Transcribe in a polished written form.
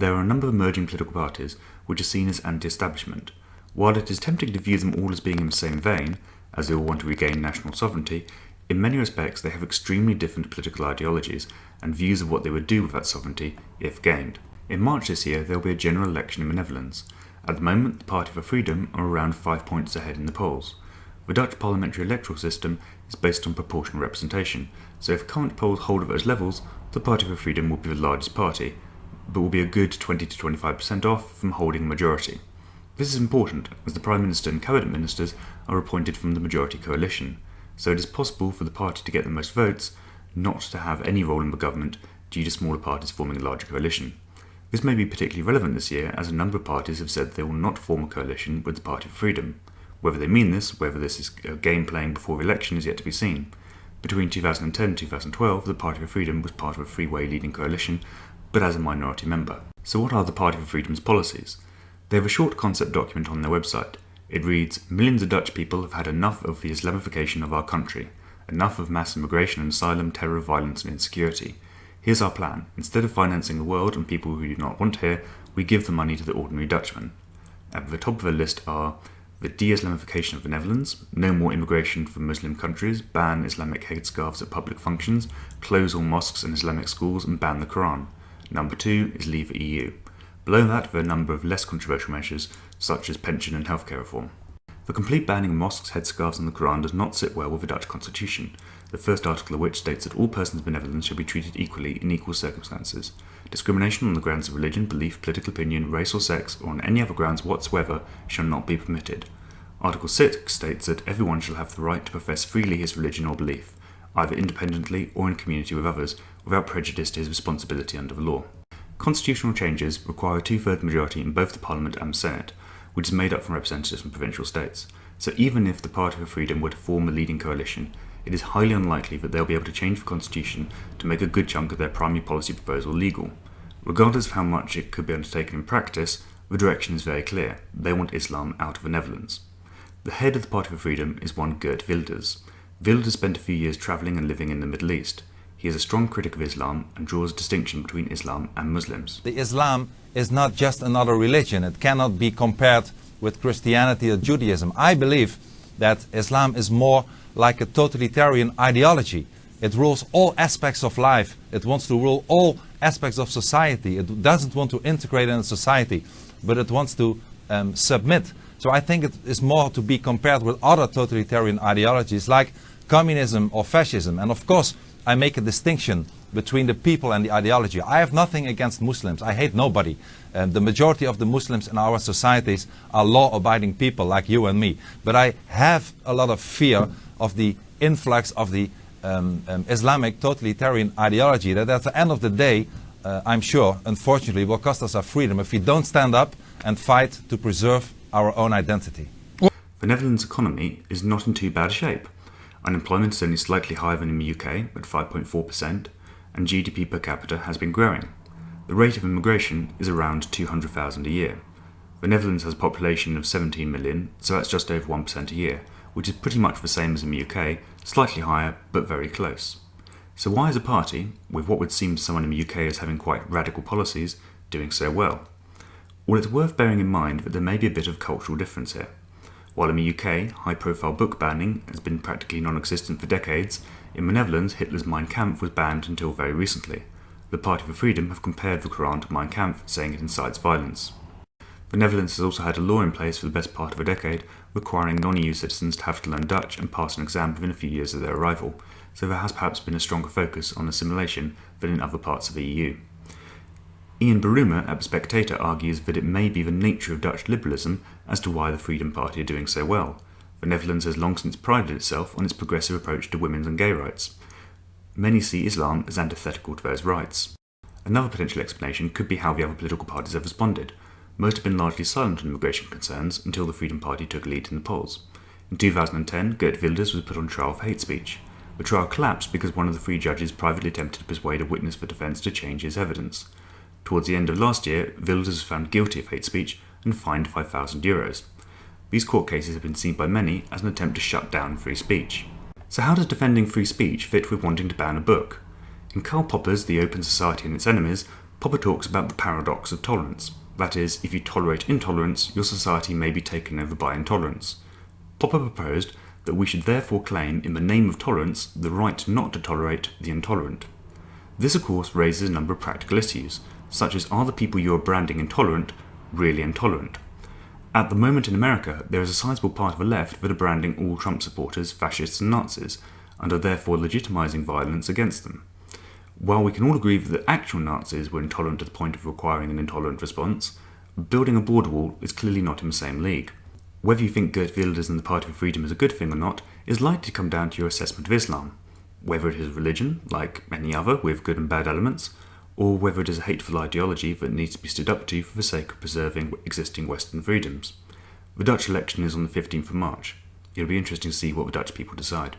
There are a number of emerging political parties which are seen as anti-establishment. While it is tempting to view them all as being in the same vein, as they all want to regain national sovereignty, in many respects they have extremely different political ideologies and views of what they would do with that sovereignty if gained. In March this year there will be a general election in the Netherlands. At the moment, the Party for Freedom are around 5 points ahead in the polls. The Dutch parliamentary electoral system is based on proportional representation, so if current polls hold at those levels, the Party for Freedom will be the largest party, but will be a good 20 to 25% off from holding a majority. This is important, as the Prime Minister and Cabinet Ministers are appointed from the majority coalition, so it is possible for the party to get the most votes, not to have any role in the government due to smaller parties forming a larger coalition. This may be particularly relevant this year, as a number of parties have said they will not form a coalition with the Party for Freedom. Whether they mean this, whether this is a game playing before the election, is yet to be seen. Between 2010 and 2012, the Party for Freedom was part of a three-way leading coalition, but as a minority member. So what are the Party for Freedom's policies? They have a short concept document on their website. It reads, "Millions of Dutch people have had enough of the Islamification of our country, enough of mass immigration and asylum, terror, violence and insecurity. Here's our plan. Instead of financing the world and people who do not want here, we give the money to the ordinary Dutchman." At the top of the list are the de-Islamification of the Netherlands, no more immigration from Muslim countries, ban Islamic headscarves at public functions, close all mosques and Islamic schools and ban the Quran. Number 2 is leave the EU. Below that, there are a number of less controversial measures, such as pension and healthcare reform. The complete banning of mosques, headscarves and the Quran does not sit well with the Dutch constitution, the first article of which states that all persons in the Netherlands shall be treated equally in equal circumstances. Discrimination on the grounds of religion, belief, political opinion, race or sex, or on any other grounds whatsoever shall not be permitted. Article 6 states that everyone shall have the right to profess freely his religion or belief, either independently or in community with others, without prejudice to his responsibility under the law. Constitutional changes require a two-thirds majority in both the Parliament and the Senate, which is made up from representatives from provincial states. So even if the Party for Freedom were to form a leading coalition, it is highly unlikely that they'll be able to change the constitution to make a good chunk of their primary policy proposal legal. Regardless of how much it could be undertaken in practice, the direction is very clear. They want Islam out of the Netherlands. The head of the Party for Freedom is one Geert Wilders. Wilders spent a few years travelling and living in the Middle East. He is a strong critic of Islam and draws a distinction between Islam and Muslims. The Islam is not just another religion. It cannot be compared with Christianity or Judaism. I believe that Islam is more like a totalitarian ideology. It rules all aspects of life. It wants to rule all aspects of society. It doesn't want to integrate in society, but it wants to submit. So I think it is more to be compared with other totalitarian ideologies like communism or fascism. And of course, I make a distinction between the people and the ideology. I have nothing against Muslims. I hate nobody. The majority of the Muslims in our societies are law-abiding people like you and me. But I have a lot of fear of the influx of the Islamic totalitarian ideology that at the end of the day, I'm sure, unfortunately, will cost us our freedom if we don't stand up and fight to preserve our own identity. The Netherlands' economy is not in too bad a shape. Unemployment is only slightly higher than in the UK, at 5.4%, and GDP per capita has been growing. The rate of immigration is around 200,000 a year. The Netherlands has a population of 17 million, so that's just over 1% a year, which is pretty much the same as in the UK, slightly higher, but very close. So why is a party, with what would seem to someone in the UK as having quite radical policies, doing so well? Well, it's worth bearing in mind that there may be a bit of cultural difference here. While in the UK, high-profile book banning has been practically non-existent for decades, in the Netherlands, Hitler's Mein Kampf was banned until very recently. The Party for Freedom have compared the Quran to Mein Kampf, saying it incites violence. The Netherlands has also had a law in place for the best part of a decade, requiring non-EU citizens to have to learn Dutch and pass an exam within a few years of their arrival, so there has perhaps been a stronger focus on assimilation than in other parts of the EU. Ian Baruma at the Spectator argues that it may be the nature of Dutch liberalism as to why the Freedom Party are doing so well. The Netherlands has long since prided itself on its progressive approach to women's and gay rights. Many see Islam as antithetical to those rights. Another potential explanation could be how the other political parties have responded. Most have been largely silent on immigration concerns until the Freedom Party took a lead in the polls. In 2010, Geert Wilders was put on trial for hate speech. The trial collapsed because one of the three judges privately attempted to persuade a witness for defence to change his evidence. Towards the end of last year, Wilders was found guilty of hate speech and fined €5,000. These court cases have been seen by many as an attempt to shut down free speech. So how does defending free speech fit with wanting to ban a book? In Karl Popper's The Open Society and Its Enemies, Popper talks about the paradox of tolerance. That is, if you tolerate intolerance, your society may be taken over by intolerance. Popper proposed that we should therefore claim, in the name of tolerance, the right not to tolerate the intolerant. This, of course, raises a number of practical issues, such as, are the people you are branding intolerant really intolerant? At the moment in America, there is a sizable part of the left that are branding all Trump supporters fascists and Nazis, and are therefore legitimizing violence against them. While we can all agree that the actual Nazis were intolerant to the point of requiring an intolerant response, building a border wall is clearly not in the same league. Whether you think Geert Wilders and the Party for Freedom is a good thing or not is likely to come down to your assessment of Islam, whether it is a religion, like any other, with good and bad elements, or whether it is a hateful ideology that needs to be stood up to for the sake of preserving existing Western freedoms. The Dutch election is on the 15th of March. It'll be interesting to see what the Dutch people decide.